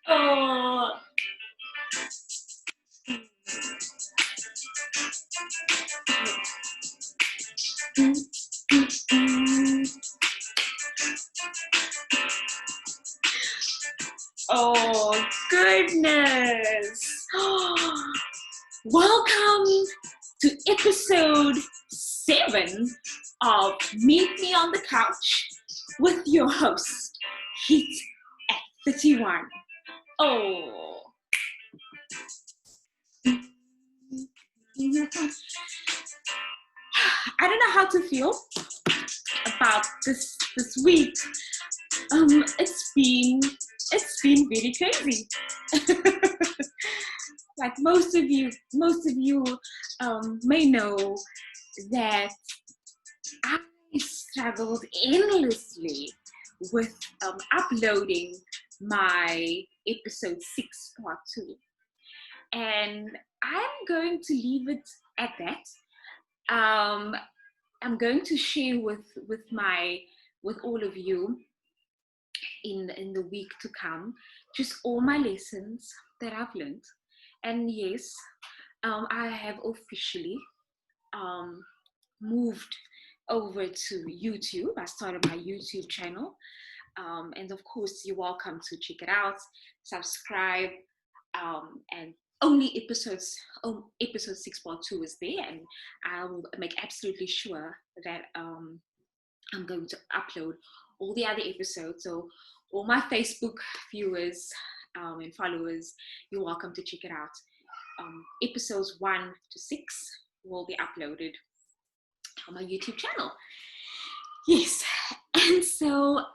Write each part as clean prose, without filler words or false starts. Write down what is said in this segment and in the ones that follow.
Oh, oh goodness. Welcome to episode 7 of Meet Me on the Couch with your host, Heat at 31. Oh. I don't know how to feel about this week. It's been very crazy. Like most of you may know that I struggled endlessly with uploading my episode 6 part 2, and I'm going to leave it at that. I'm going to share with all of you in the week to come just all my lessons that I've learned. And yes, I have officially moved over to YouTube. I started my YouTube channel, and of course you're welcome to check it out, subscribe, and only episode 6 part 2 is there, and I will make absolutely sure that I'm going to upload all the other episodes. So all my Facebook viewers and followers, you're welcome to check it out. Episodes 1 to 6 will be uploaded on my YouTube channel. Yes, and so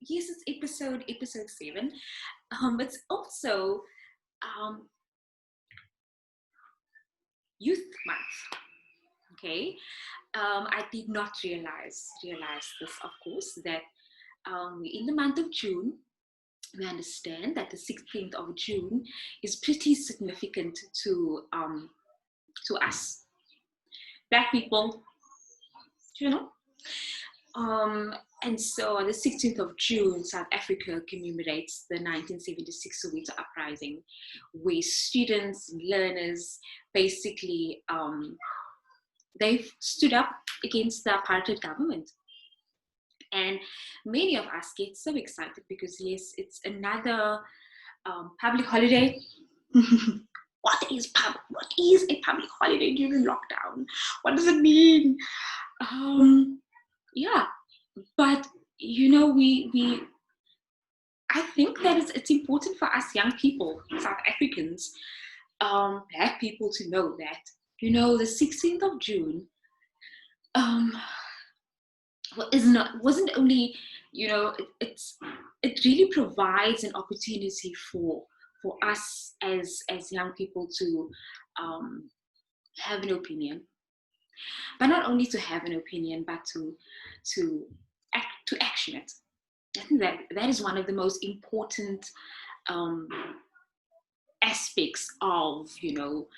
it's episode 7. It's also Youth Month. Okay, I did not realize this, of course, that in the month of June, we understand that the 16th of June is pretty significant to us Black people, you know. And so on the 16th of June, South Africa commemorates the 1976 Soweto uprising, where students and learners basically they stood up against the apartheid government. And many of us get so excited because, yes, it's another public holiday. What is a public holiday during lockdown? What does it mean? Yeah, but you know, I think that it's important for us young people, South Africans, Black people, to know that, you know, the 16th of June wasn't only, you know, it really provides an opportunity for us as young people to have an opinion, but not only to have an opinion, but to action it. I think that is one of the most important aspects of, you know,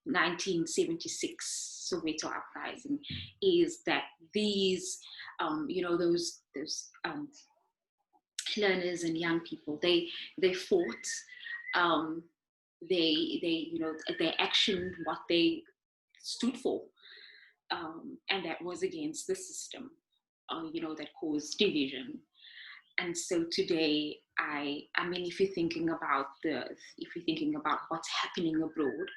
1976 Soweto uprising, is that these, you know, those learners and young people, they fought, they you know, they actioned what they stood for, and that was against the system, you know, that caused division. And so today, I mean, if you're thinking about what's happening abroad,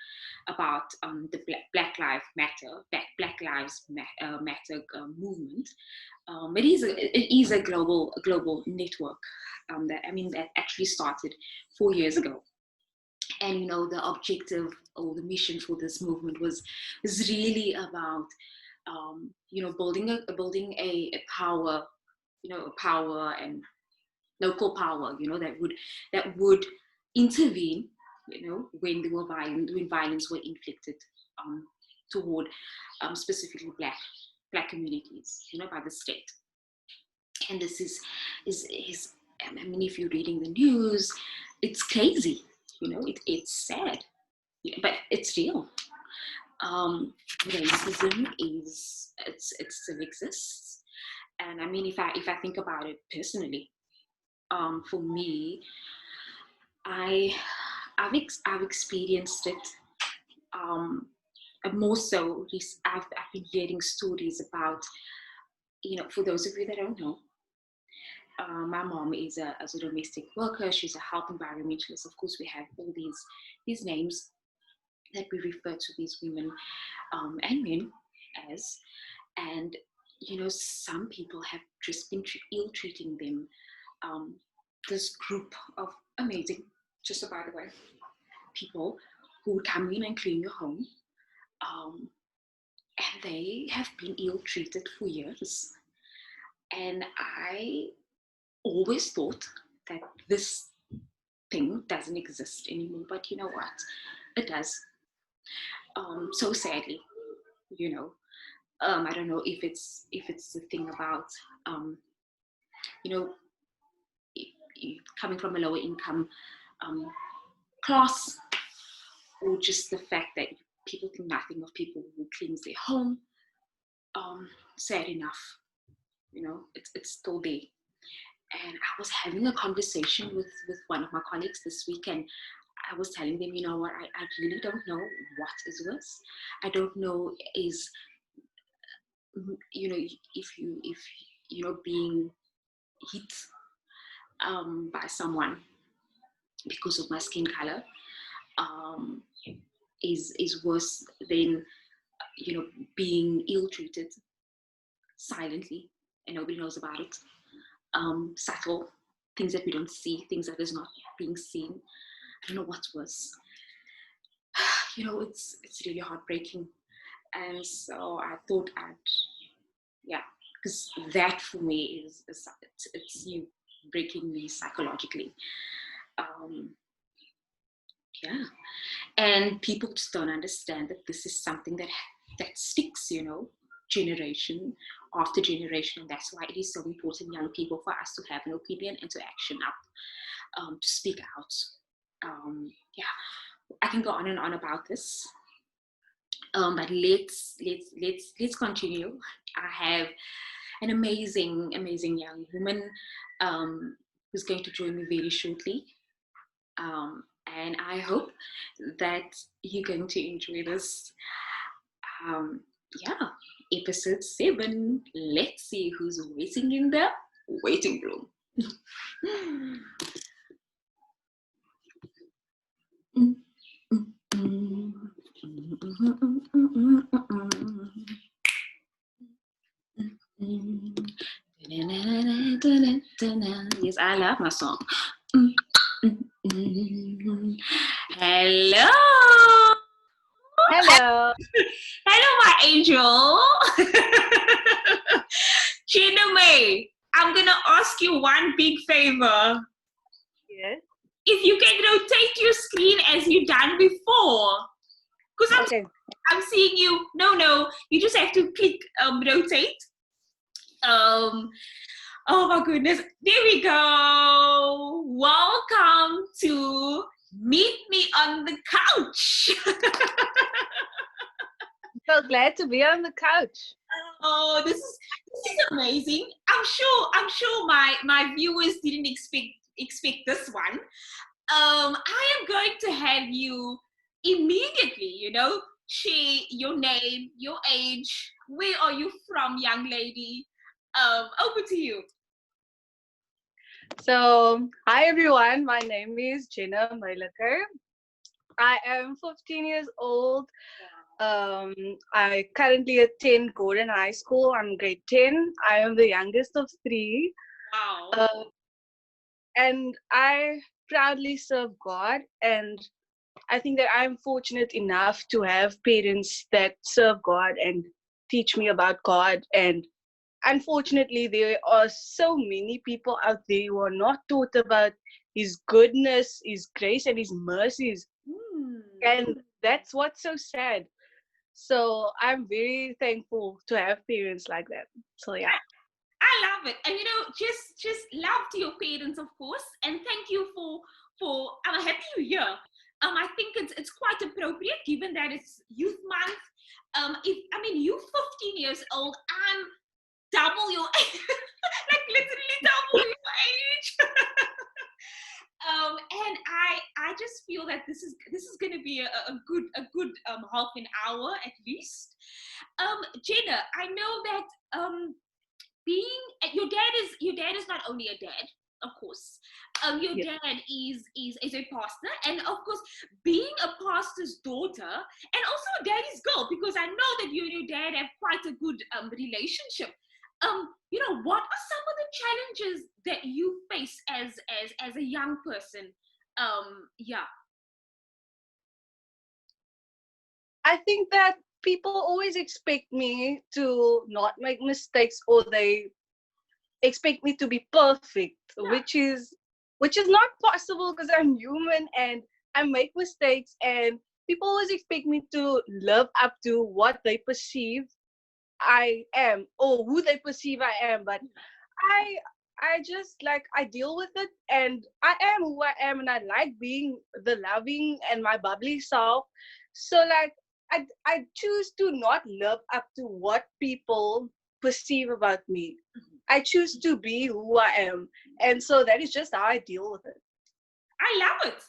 about the Black Lives Matter movement, it is a global network that actually started 4 years ago. And you know, the objective or the mission for this movement was really about you know, building a power, you know, power and local power, you know, that would intervene, you know, when violence were inflicted toward specifically black communities, you know, by the state. And this is I mean, if you're reading the news, it's crazy, you know, it's sad, but it's real. Racism it still exists. And I mean, if I think about it personally, for me, I I've experienced it. And more so, I've been hearing stories about, for those of you that don't know, my mom is as a domestic worker. She's a health environmentalist. Of course, we have all these names that we refer to these women and men as. And some people have just been ill treating them. Um, this group of amazing, just so by the way, people who would come in and clean your home, um, and they have been ill treated for years. And I always thought that this thing doesn't exist anymore, but you know what? It does. So sadly, you know. I don't know if it's the thing about you know coming from a lower income um, class, or just the fact that people think nothing of people who cleans their home. Sad enough, it's still there. And I was having a conversation with one of my colleagues this week, and I was telling them, you know what, I really don't know what is worse. I don't know is if being hit by someone because of my skin color um, is worse than being ill treated silently and nobody knows about it. Subtle things that we don't see, things that is not being seen. I don't know what's worse. It's really heartbreaking, and so I thought yeah, because that for me it's you breaking me psychologically. Um, yeah, and people just don't understand that this is something that sticks, generation after generation, and that's why it is so important, young people, for us to have an opinion and to action up, to speak out. Yeah, I can go on and on about this, but let's continue. I have an amazing young woman who's going to join me very shortly. And I hope that you're going to enjoy this. Um, yeah, episode 7. Let's see who's waiting in the waiting room. Yes, I love my song. Hello. Hello. Hello, my angel. Jennah, I'm gonna ask you one big favor. Yes. If you can rotate your screen as you done before, because I'm seeing you. No, you just have to click rotate. Oh my goodness, there we go. Welcome to Meet Me on the Couch. I'm so glad to be on the couch. Oh, this is amazing. I'm sure my viewers didn't expect this one. I am going to have you immediately, share your name, your age, where are you from, young lady? Over to you. So, hi everyone. My name is Jennah. I am 15 years old. I currently attend Gordon High School. I'm grade 10. I am the youngest of 3. Wow. And I proudly serve God. And I think that I'm fortunate enough to have parents that serve God and teach me about God. And unfortunately, there are so many people out there who are not taught about His goodness, His grace, and His mercies. And that's what's so sad. So I'm very thankful to have parents like that. So yeah. I love it. And just love to your parents, of course. And thank you for I'm happy you're here. I think it's quite appropriate given that it's Youth Month. You 15 years old, I'm double your age, like literally double your age. And I just feel that this is going to be a good half an hour at least. Jennah, I know that being your dad is not only a dad, of course. Your Yes. dad is a pastor, and of course, being a pastor's daughter and also a daddy's girl, because I know that you and your dad have quite a good relationship. What are some of the challenges that you face as a young person? Yeah. I think that people always expect me to not make mistakes, or they expect me to be perfect, which is not possible because I'm human and I make mistakes, and people always expect me to live up to what they perceive I am, or who they perceive I am. But I I just like, I deal with it, and I am who I am, and I like being the loving and my bubbly self. So like, I choose to not live up to what people perceive about me. I choose to be who I am. And so that is just how I deal with it. I love it.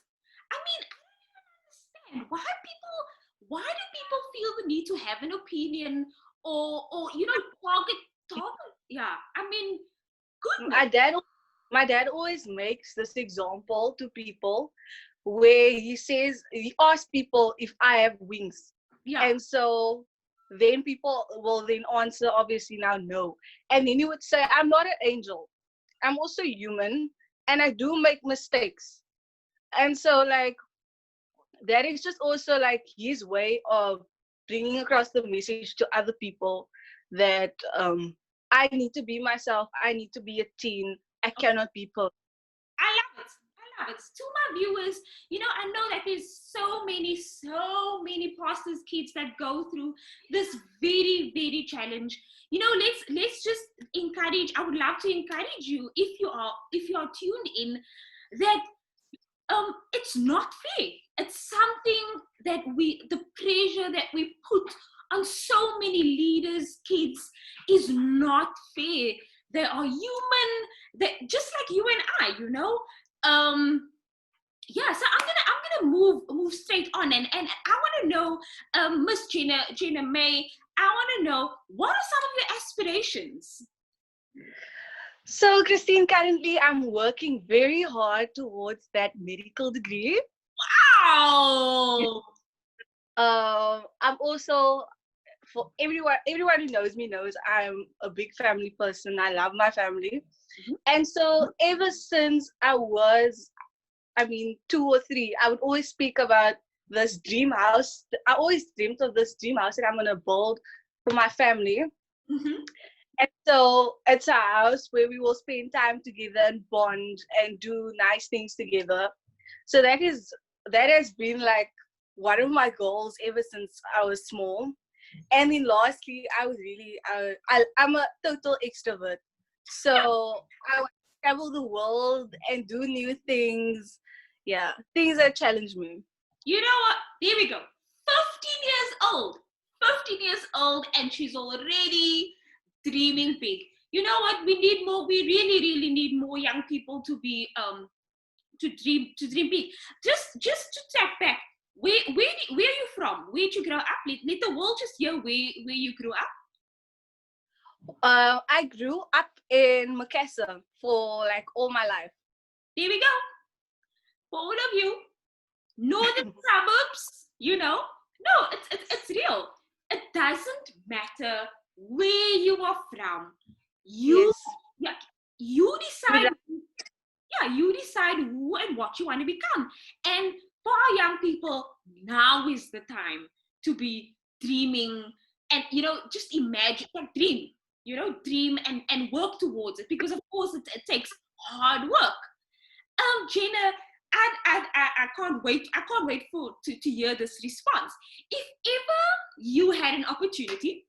I mean, I don't understand why do people feel the need to have an opinion or target. Yeah, I mean, goodness. My dad my dad always makes this example to people where he asks people if I have wings. Yeah. And so then people will then answer, obviously, now no. And then he would say, I'm not an angel. I'm also human, and I do make mistakes. And so like, that is just also like his way of bringing across the message to other people that I need to be myself. I need to be a teen. I cannot be perfect. I love it. I love it. To my viewers, I know that there's so many pastors' kids that go through this very, very challenge. Let's just encourage. I would love to encourage you, if you are tuned in, that it's not fair. It's something that the pressure that we put on so many leaders' kids is not fair. They are human, that just like you and yeah. So I'm gonna move straight on, and I want to know, Miss Jennah May, I want to know, what are some of your aspirations? So, Christine, currently I'm working very hard towards that medical degree. Wow. I'm also, for everyone who knows me knows I'm a big family person. I love my family. Mm-hmm. And so ever since I was, 2 or 3, I would always speak about this dream house. I always dreamt of this dream house that I'm going to build for my family. Mm-hmm. And so it's a house where we will spend time together and bond and do nice things together. So that has been like one of my goals ever since I was small. And then lastly, I'm a total extrovert. So I want to travel the world and do new things. Yeah, things that challenge me. You know what? There we go. 15 years old. 15 years old, and she's already dreaming big. You know what? We need more. We really, really need more young people to be to dream big. Just to tap back. Where are you from? Where did you grow up? Let the world just hear where you grew up. I grew up in Makassar for like all my life. There we go. For all of you, northern suburbs, no, it's real. It doesn't matter where you are from. You, Yes. yeah, you decide. Yeah, you decide who and what you want to become. And for our young people, now is the time to be dreaming, and just imagine that dream. Dream and work towards it, because of course it takes hard work. Jennah, I can't wait. I can't wait to hear this response. If ever you had an opportunity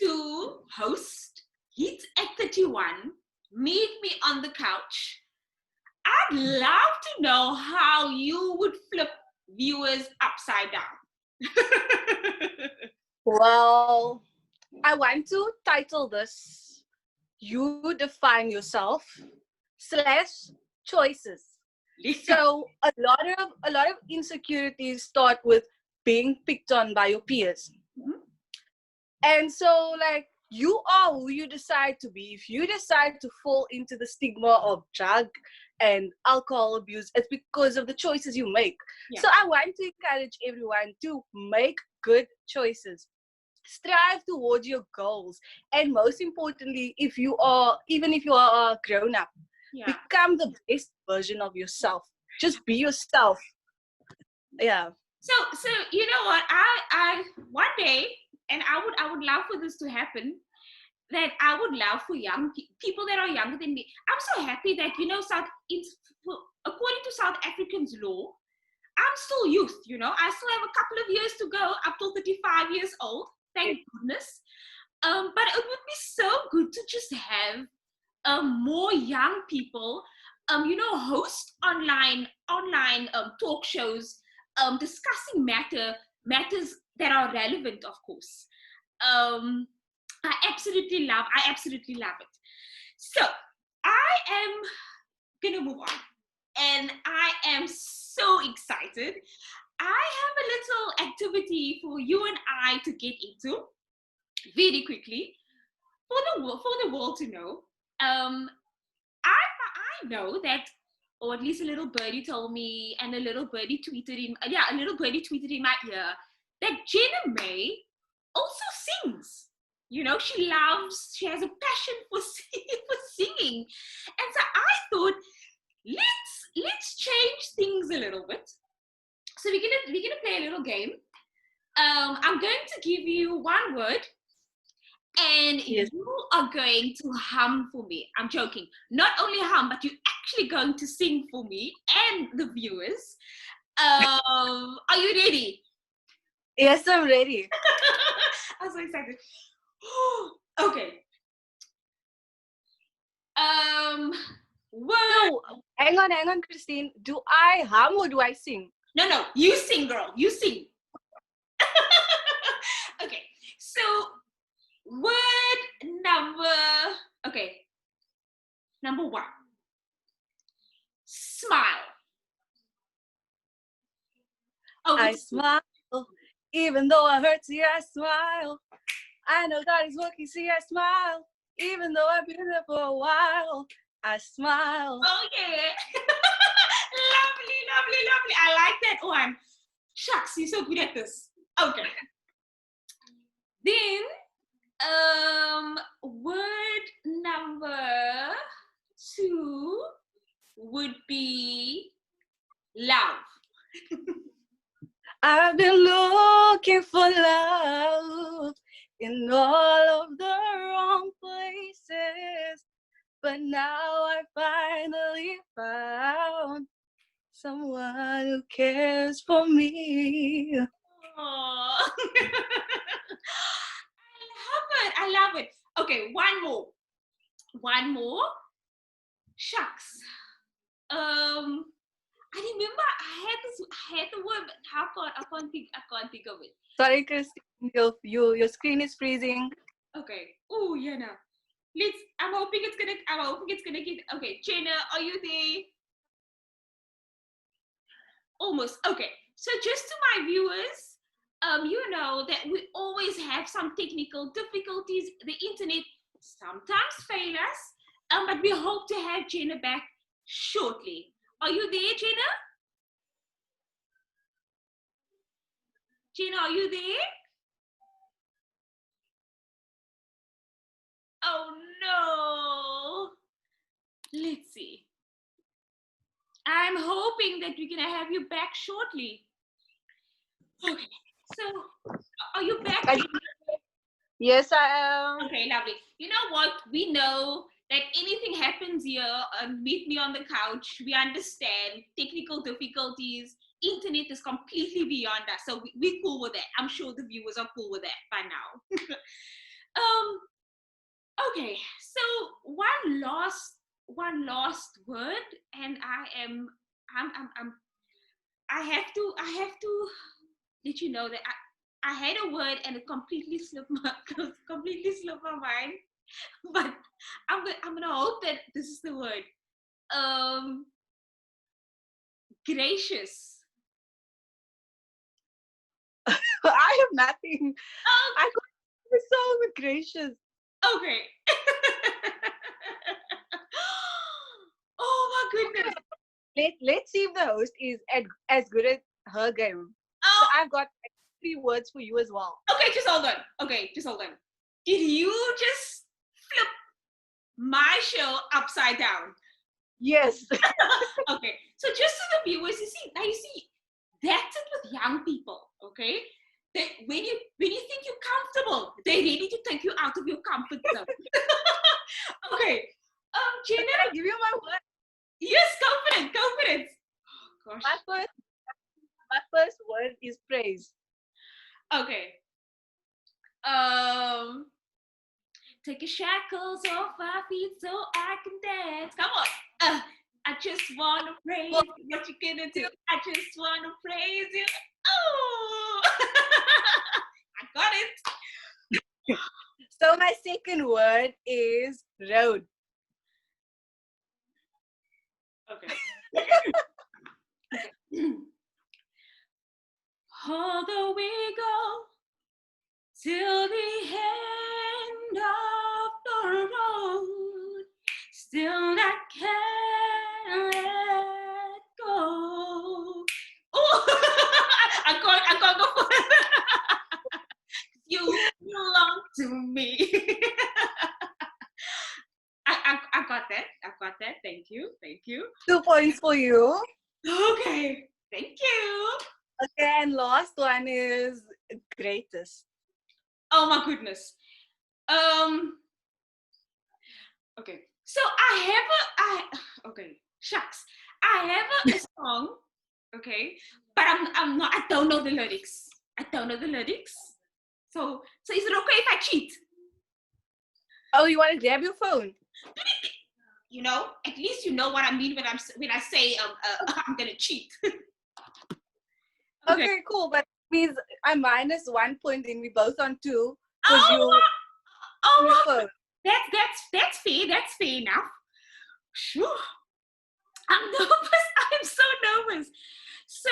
to host Hit at 31, meet me on the couch, I'd love to know how you would flip viewers upside down. Well, I want to title this "You Define Yourself" slash choices. So a lot of insecurities start with being picked on by your peers. Mhm. And so, like, you are who you decide to be. If you decide to fall into the stigma of drug and alcohol abuse, it's because of the choices you make. Yeah. So I want to encourage everyone to make good choices. Strive towards your goals. And most importantly, even if you are a grown up, Yeah. become the best version of yourself. Just be yourself. Yeah. So you know what? I one day, and I would love for this to happen. That I would love for young people that are younger than me. I'm so happy that according to South Africans law, I'm still youth. You know, I still have a couple of years to go up till 35 years old. Thank goodness. But it would be so good to just have more young people, host online talk shows, discussing matters that are relevant, of course. Um, I absolutely love it. So I am gonna move on, and I am so excited. I have a little activity for you and I to get into very quickly for the world to know. Um, I know that, or at least a little birdie told me, and a little birdie tweeted a little birdie tweeted in my ear that Jennah May also sings. You know, she has a passion for for singing, and so I thought let's change things a little bit. So we're gonna play a little game. I'm going to give you one word, and Yes. you are going to hum for me. I'm joking. Not only hum, but you're actually going to sing for me and the viewers. Are you ready? Yes, I'm ready. I'm so excited. Okay. Um, word. So, hang on, Christine. Do I hum or do I sing? No. You sing, girl. You sing. Okay. So, word number. Okay. Number one. Smile. Over I to you. smile, even though I hurt. See, I smile. I know God is working. See, I smile, even though I've been there for a while. I smile. Oh yeah. Lovely, lovely, lovely. I like that one. Shucks, you're so good at this. Okay. Then, word number two would be love. I've been looking for love in all of the wrong places, but now I finally found someone who cares for me. Oh. I love it. Okay, one more. One more. Shucks. I remember I had the word, but I can't think of it. Sorry, Christine, your screen is freezing. Okay. Oh, yeah, no. I'm hoping it's gonna get. Okay, Jennah, are you there? Almost. Okay. So just to my viewers, you know that we always have some technical difficulties. The internet sometimes fail us, but we hope to have Jennah back shortly. Are you there, Jennah? Jennah, are you there? Oh no. Let's see. I'm hoping that we're gonna have you back shortly. Okay. So, are you back? Yes, I am. Okay, lovely. You know what? We know that anything happens here, meet me on the couch. We understand technical difficulties. Internet is completely beyond us. So we're cool with that. I'm sure the viewers are cool with that by now. um, okay, so one last one last word, and I have to let you know that I had a word and it completely slipped my mind. But I'm gonna hope that this is the word. Gracious. I have nothing. Oh, I got the song with gracious. okay. Oh my goodness. Let's see if the host is as good at her game. So Oh, I've got 3 words for you as well. okay, just hold on. Okay, just hold on. Did you just flip my show upside down? Yes. Okay, so just to the viewers, you see, that's it with young people, okay? When you think you're comfortable, they're ready to take you out of your comfort zone. Okay, Can Jennah, I give you my word? yes, confidence. Oh, gosh. My first word is praise. Okay. Take your shackles off my feet so I can dance. Come on. I just want to praise Well, you. What you gonna do? I just want to praise you. Oh, I got it. So my second word is road. Okay. Although we go till the end of the road, still I can't let go. Oh, I can't go further. You belong to me. I got that. I got that. Thank you. 2 points for you. Okay. Thank you. Okay, and last one is greatest. Oh my goodness. Okay. So okay, shucks. I have a song, okay, but I'm not, I don't know the lyrics. So is it okay if I cheat? Oh, you want to grab your phone? You know, at least you know what I mean when I say I'm gonna cheat. Okay, cool. But it means I'm minus 1 point and we both on 2 because Oh, your oh, phone. that's fair. That's fair enough. Phew. I'm nervous. I'm so nervous. So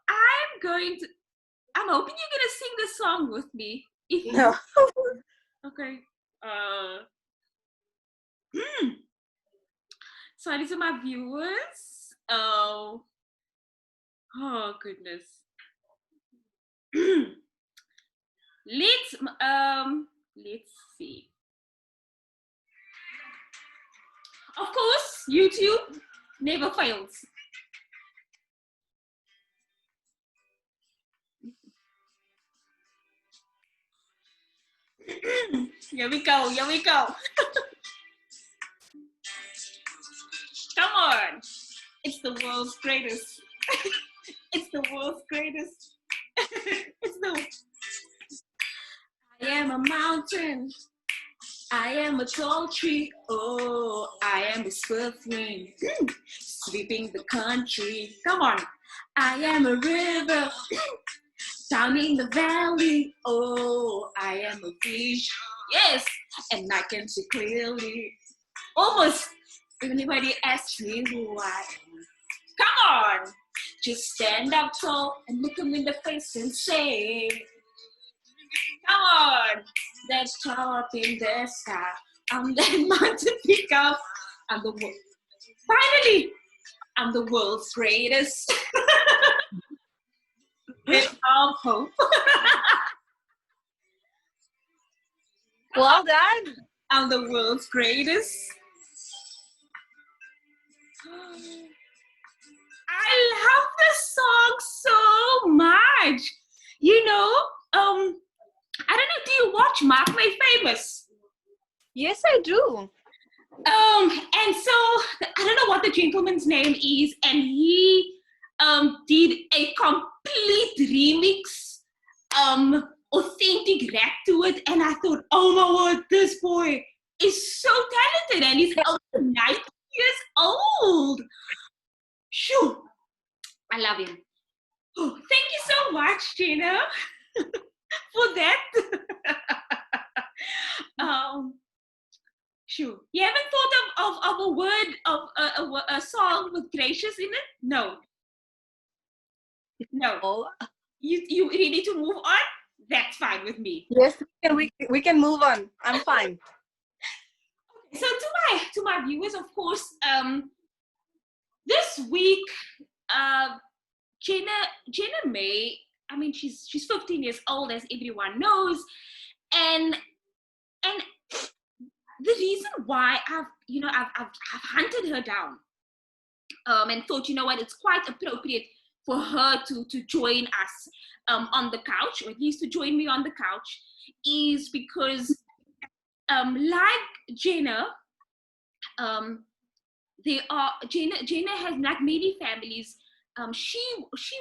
I'm hoping you're gonna sing the song with me. If No. okay. Sorry to my viewers. Oh goodness. Let's see. Of course, YouTube never fails. Here we go. Come on. It's the world's greatest. It's the world's greatest. It's the I am a mountain. I am a tall tree. Oh, I am a swift wind. Sweeping the country. Come on. I am a river. Down in the valley. Oh, I am a fish. Yes. And I can see clearly. Almost. If anybody asks me who I am. Come on. Just stand up tall and look them in the face and say, come on, that's top in the sky. I'm that mountain peak up. I'm the world. Finally, I'm the world's greatest. With all hope. Well done. I'm the world's greatest. I love this song so much. You know, I don't know, do you watch Mark My Famous? Yes, I do. And so I don't know what the gentleman's name is, and he did a complete remix, authentic rap to it, and I thought, oh my word, this boy is so talented, and he's only 19 years old. Shoo! I love him. Oh, thank you so much, Jennah, for that. Shoo. You haven't thought of a word, of a song with gracious in it? No. No. Oh, You ready to move on? That's fine with me. yes, we can move on. I'm fine. So to my viewers, of course, this week, Jennah May, I mean, she's 15 years old, as everyone knows, and the reason why I've hunted her down, and thought, you know what, it's quite appropriate for her to join us on the couch, or at least to join me on the couch, is because like Jennah, Jennah has, like many families, she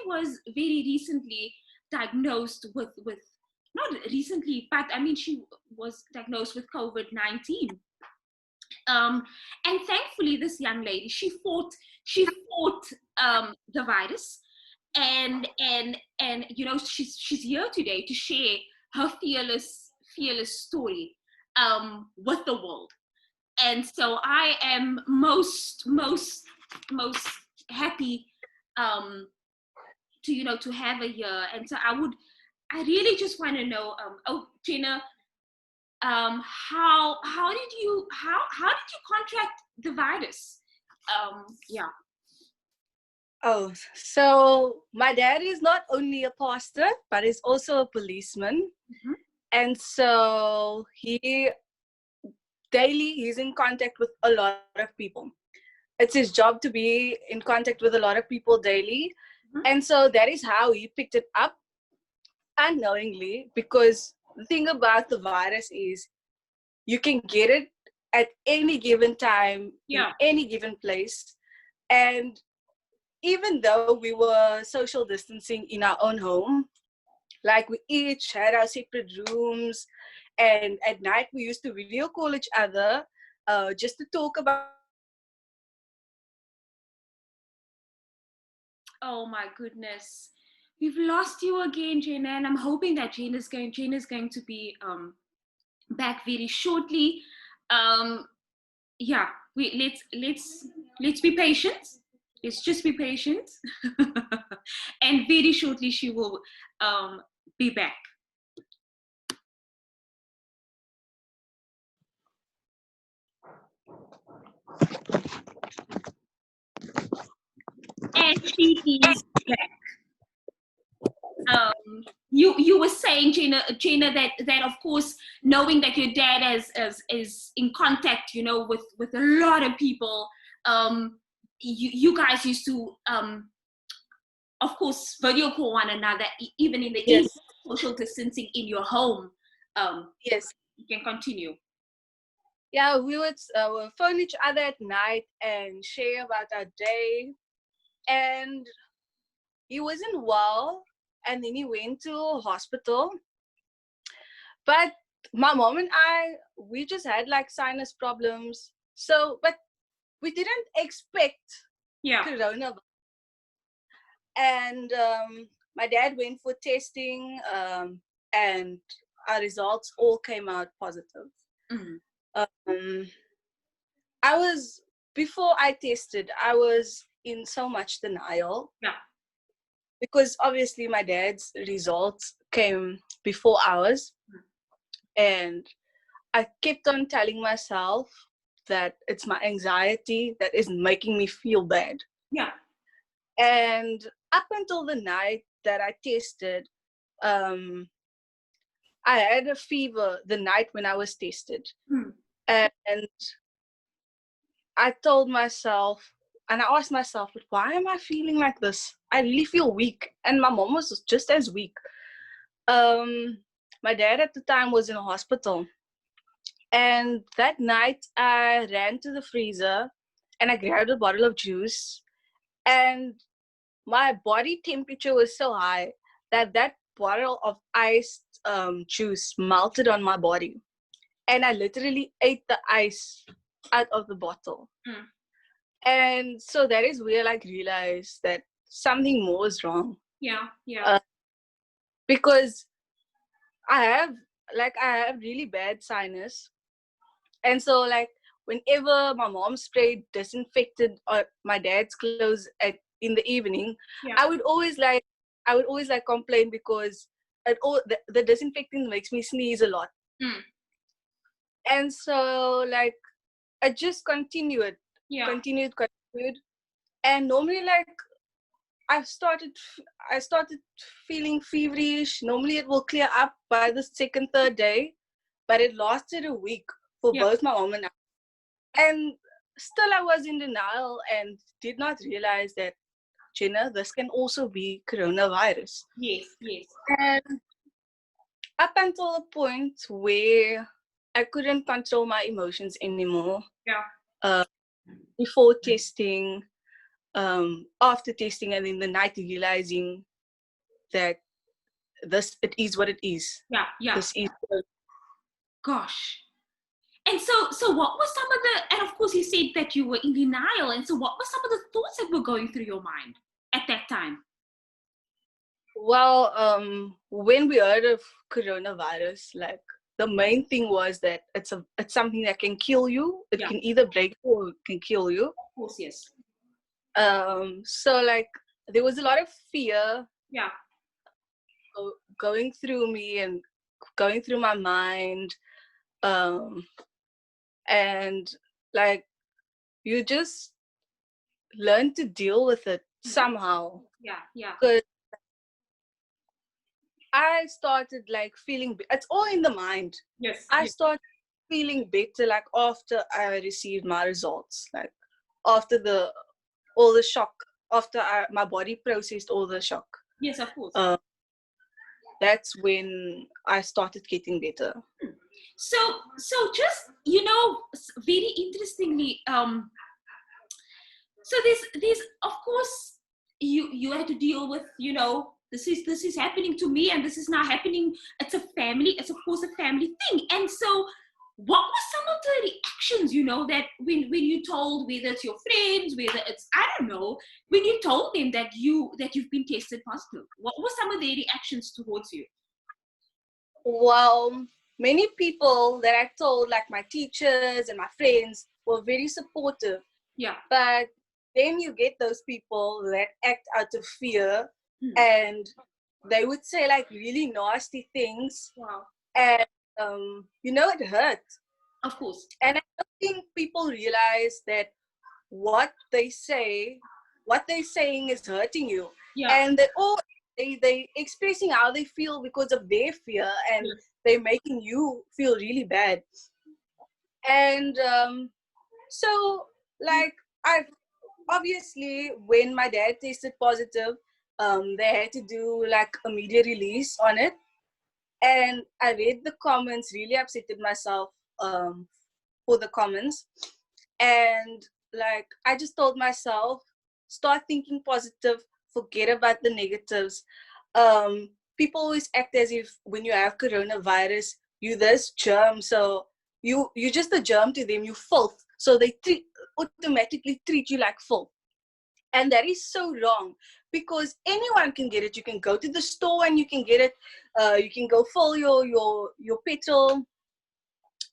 was very recently diagnosed with not recently, but I mean she was diagnosed with COVID-19. And thankfully, this young lady, she fought the virus, and you know, she's here today to share her fearless story with the world. And so I am most happy to have her here. And so I really just want to know, oh, Jennah, how did you contract the virus? Yeah. Oh, so my dad is not only a pastor, but he's also a policeman. Mm-hmm. And so he's in contact with a lot of people. It's his job to be in contact with a lot of people daily. Mm-hmm. And so that is how he picked it up unknowingly, because the thing about the virus is you can get it at any given time, yeah, in any given place. And even though we were social distancing in our own home, like we each had our separate rooms, and at night we used to video call each other just to talk about. oh my goodness, we've lost you again, Jennah, and I'm hoping that Jennah's going to be back very shortly. Yeah, let's be patient. Let's just be patient. And very shortly she will be back. And she is back. You were saying, Jennah, that of course, knowing that your dad is in contact, you know, with a lot of people, you guys used to, of course, video call one another, even in the Yes. social distancing in your home. Yes. You can continue. Yeah, we would phone each other at night and share about our day. And he wasn't well, and then he went to hospital. But my mom and we just had like sinus problems. So, but we didn't expect coronavirus. And my dad went for testing, and our results all came out positive. Mm-hmm. Before I tested, I was in so much denial. Yeah. Because obviously my dad's results came before ours. And I kept on telling myself that it's my anxiety that is making me feel bad. Yeah. And up until the night that I tested, I had a fever the night when I was tested. And I told myself, and I asked myself, why am I feeling like this? I really feel weak. And my mom was just as weak. My dad at the time was in a hospital. And that night I ran to the freezer and I grabbed a bottle of juice. And my body temperature was so high that bottle of iced juice melted on my body. And I literally ate the ice out of the bottle. And so that is where I realized that something more is wrong. Yeah, yeah, Uh, because I have I have really bad sinus. And so whenever my mom sprayed disinfected my dad's clothes in the evening, yeah. I would always complain because the disinfectant makes me sneeze a lot. Mm. And so I just Yeah, continued. And normally I started feeling feverish. Normally it will clear up by the second, third day, but it lasted a week for yeah. both my mom and I. And still I was in denial and did not realize that, Jennah, this can also be coronavirus. Yes, yes. And up until a point where I couldn't control my emotions anymore, Yeah. uh, before testing, after testing, and in the night realizing that it is what it is. Yeah, yeah. This is Gosh. And so what was some of the, and of course you said that you were in denial, and so what were some of the thoughts that were going through your mind at that time? well, when we heard of coronavirus, the main thing was that it's something that can kill you. It Yeah, can either break you or it can kill you. of course, yes. So there was a lot of fear Yeah, going through me and going through my mind. Um, and like you just learn to deal with it somehow. yeah, yeah. Because I started feeling, it's all in the mind. Yes, I yes. started feeling better after I received my results, after all the shock, after my body processed all the shock. Yes, of course. Uh, that's when I started getting better. So just very interestingly, so this of course you had to deal with, this is happening to me, and this is now happening. It's of course a family thing. And so what were some of the reactions, that when you told, whether it's your friends, whether it's, I don't know, when you told them that you've been tested positive, what were some of their reactions towards you? Well, many people that I told, like my teachers and my friends, were very supportive. Yeah. But then you get those people that act out of fear, Hmm. and they would say really nasty things. Wow. And it hurts. Of course. And I don't think people realize that what they say, what they're saying is hurting you. Yeah. And they expressing how they feel because of their fear, and Yes. they're making you feel really bad. And so I obviously, when my dad tested positive, they had to do a media release on it. And I read the comments, really upsetted myself for the comments. And I just told myself, start thinking positive, forget about the negatives. People always act as if when you have coronavirus, you this germ, so you're just a germ to them, you filth. So they automatically treat you like filth. And that is so wrong, because anyone can get it. You can go to the store and you can get it. You can go fill your petrol.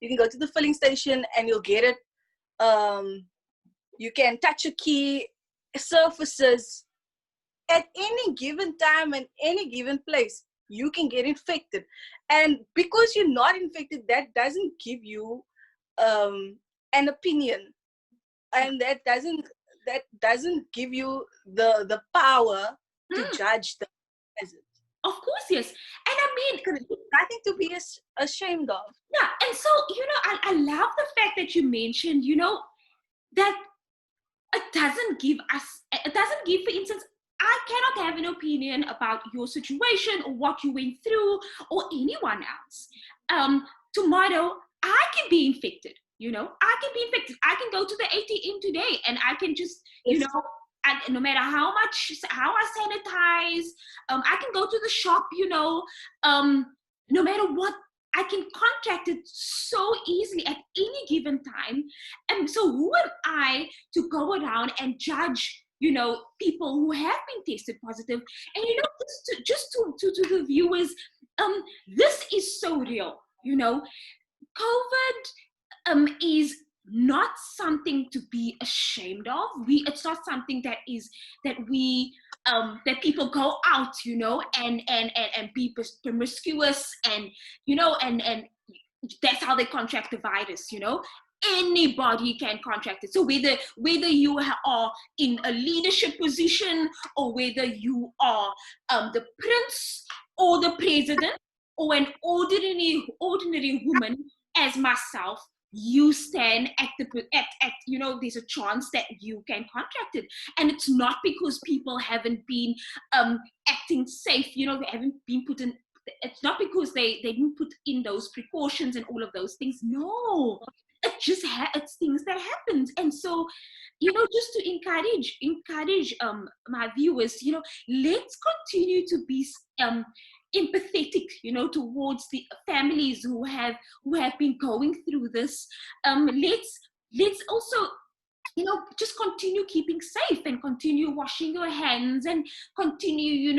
You can go to the filling station and you'll get it. You can touch a key, surfaces. At any given time and any given place, you can get infected. And because you're not infected, that doesn't give you an opinion. And that doesn't give you the power to judge them as it. Of course, yes. And I mean, Nothing to be ashamed of. yeah. And so, I love the fact that you mentioned, that it doesn't give, for instance, I cannot have an opinion about your situation or what you went through or anyone else. Tomorrow, I can be infected. I can be infected. I can go to the ATM today and I can just, Yes. no matter how I sanitize, I can go to the shop, no matter what, I can contract it so easily at any given time. And so who am I to go around and judge, people who have been tested positive? And just to the viewers, this is so real. COVID is not something to be ashamed of. It's not something that we that people go out, and be promiscuous, and and that's how they contract the virus. Anybody can contract it. So whether you are in a leadership position, or whether you are the prince or the president, or an ordinary woman as myself, you stand at there's a chance that you can contract it. And it's not because people haven't been acting safe, they haven't been put in. It's not because they didn't put in those precautions and all of those things. No, it's things that happens. And so, just to encourage my viewers, let's continue to be empathetic, towards the families who have been going through this. Let's also, just continue keeping safe, and continue washing your hands, and continue,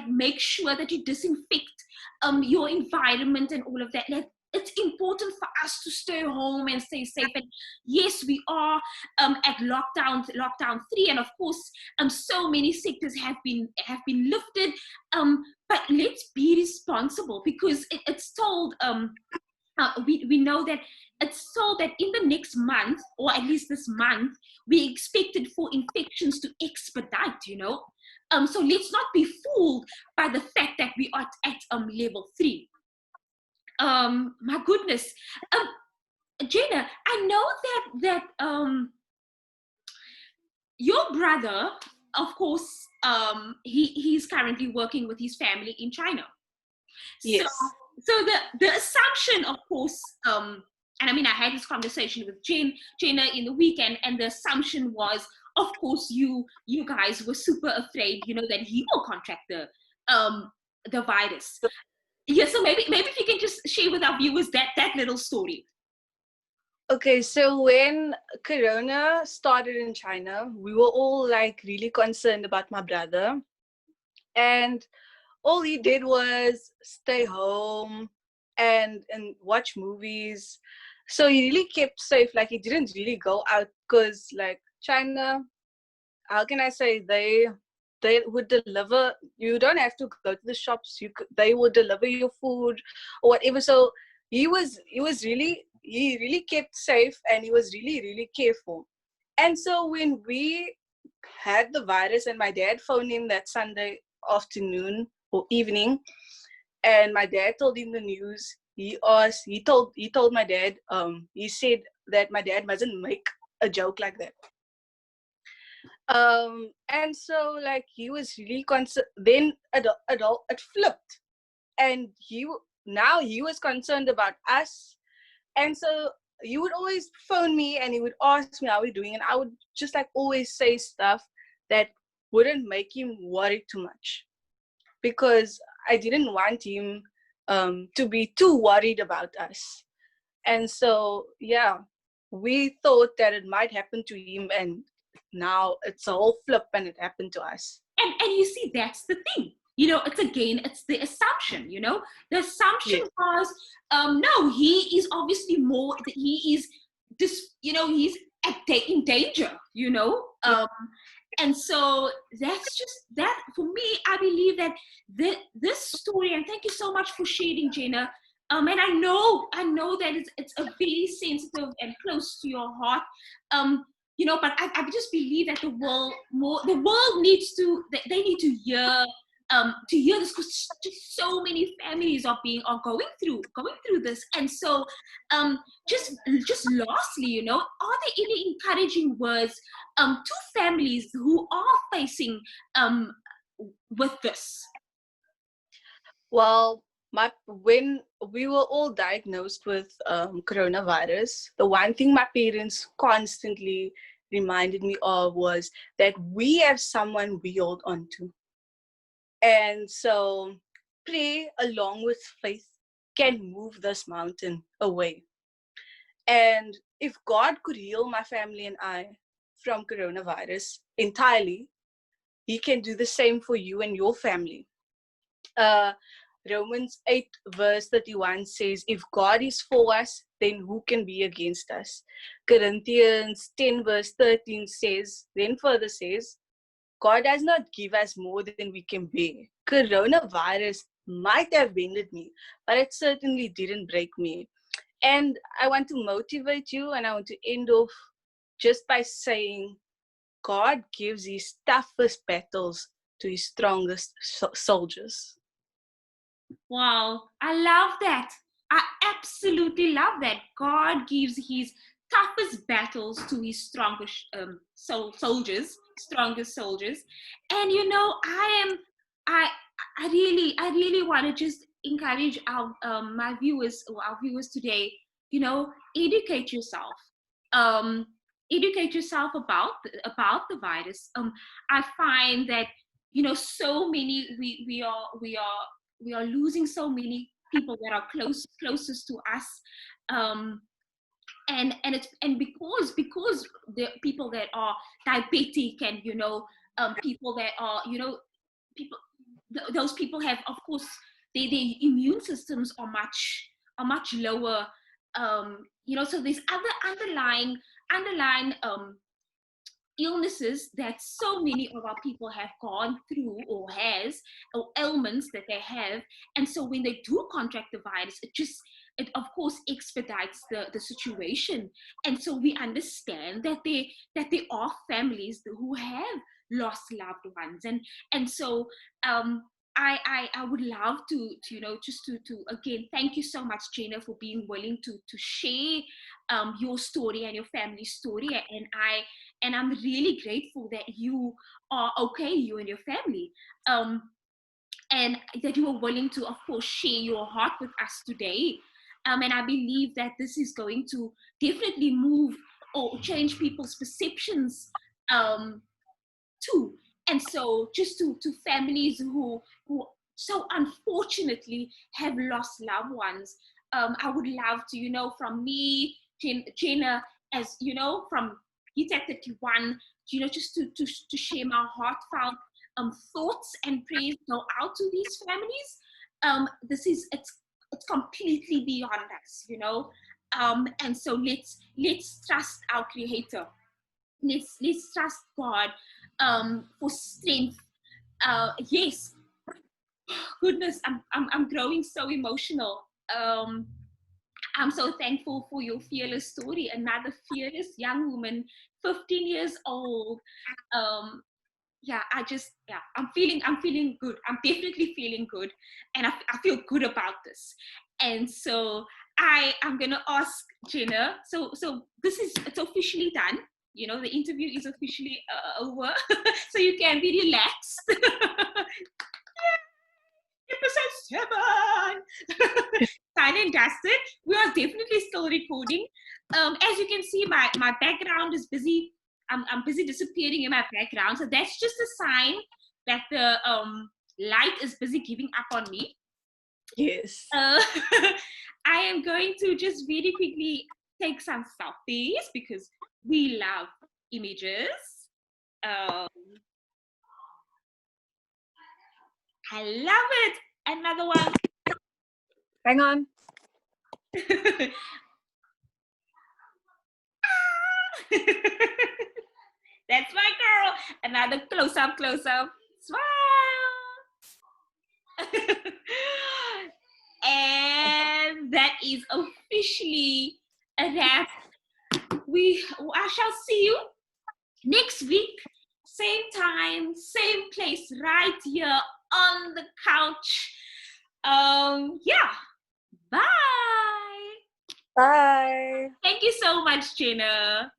make sure that you disinfect your environment and all of that. It's important for us to stay home and stay safe. And yes, we are at lockdown 3, and of course so many sectors have been lifted, but let's be responsible, because it's told we know that it's told that in the next month, or at least this month, we expected for infections to expedite. So let's not be fooled by the fact that we are at level 3. My goodness, Jennah, I know that your brother, of course, he's currently working with his family in China. Yes. So the assumption, of course, and I mean, I had this conversation with Jennah in the weekend, and the assumption was, of course, you guys were super afraid, that he will contract the virus. Yeah, so maybe if you can just share with our viewers that little story. Okay, so when Corona started in China, we were all like really concerned about my brother, and all he did was stay home and watch movies. So he really kept safe. Like, he didn't really go out, because like China, how can I say, they would deliver. You don't have to go to the shops. They would deliver your food or whatever. So he really kept safe, and he was really, really careful. And so when we had the virus, and my dad phoned him that Sunday afternoon or evening, and my dad told him the news, he told my dad, he said that my dad mustn't make a joke like that. And so like he was really concerned. Then it flipped, and he was concerned about us. And so he would always phone me, and he would ask me how we're doing, and I would just like always say stuff that wouldn't make him worry too much, because I didn't want him to be too worried about us. And so yeah, we thought that it might happen to him, and now it's a whole flip, and it happened to us. And you see, that's the thing. It's the assumption. The assumption was, no, he is obviously he is this, he's in danger. And so that's just that. For me, I believe that this story, and thank you so much for sharing, Jennah. And I know that it's a very sensitive and close to your heart. But I just believe that the world needs to, they need to hear this, because just so many families are going through this. And so just lastly, are there any encouraging words to families who are facing with this? Well, when we were all diagnosed with coronavirus, the one thing my parents constantly reminded me of was that we have someone we hold on to. And so prayer along with faith can move this mountain away. And if God could heal my family and I from coronavirus entirely, He can do the same for you and your family. Uh, Romans 8 verse 31 says, if God is for us, then who can be against us? Corinthians 10 verse 13 says, then further says, God does not give us more than we can bear. Coronavirus might have bended me, but it certainly didn't break me. And I want to motivate you, and I want to end off just by saying, God gives his toughest battles to his strongest soldiers. Wow, I love that. I absolutely love that. God gives his toughest battles to his strongest soldiers, strongest soldiers. And I I really want to just encourage my viewers or our viewers today. Educate yourself. Um, Educate yourself about the virus. I find that so many we are losing so many people that are closest to us, um, and because the people that are diabetic, and people that are people those people have, of course, their immune systems are much lower. So there's other underlying illnesses that so many of our people have gone through, or ailments that they have. And so when they do contract the virus, it of course expedites the situation. And so we understand that there are families who have lost loved ones. And so I would love to just to again thank you so much, Jennah, for being willing to share your story and your family's story. And I'm really grateful that you are okay, you and your family, and that you are willing to, of course, share your heart with us today. And I believe that this is going to definitely move or change people's perceptions too. And so just to families who so unfortunately have lost loved ones, I would love to, from me, Jennah, as from Gita 31, just to share my heartfelt thoughts and prayers go out to these families. It's completely beyond us, and so let's trust our Creator. Let's trust God for strength. Yes, goodness, I'm growing so emotional. I'm so thankful for your fearless story. Another fearless young woman, 15 years old. Yeah, I'm feeling good. I'm definitely feeling good, and I feel good about this. And so I'm gonna ask Jennah. So it's officially done. The interview is officially over, so you can be relaxed. Episode 7. Signed and dusted. We are definitely still recording. As you can see, my background is busy. I'm busy disappearing in my background. So that's just a sign that the light is busy giving up on me. Yes. I am going to just really quickly take some selfies because we love images. I love it. Another one. Hang on. That's my girl. Another close up. Smile. And that is officially a wrap. I shall see you next week, same time, same place, right here on the couch. Yeah. Bye. Bye. Thank you so much, Jennah.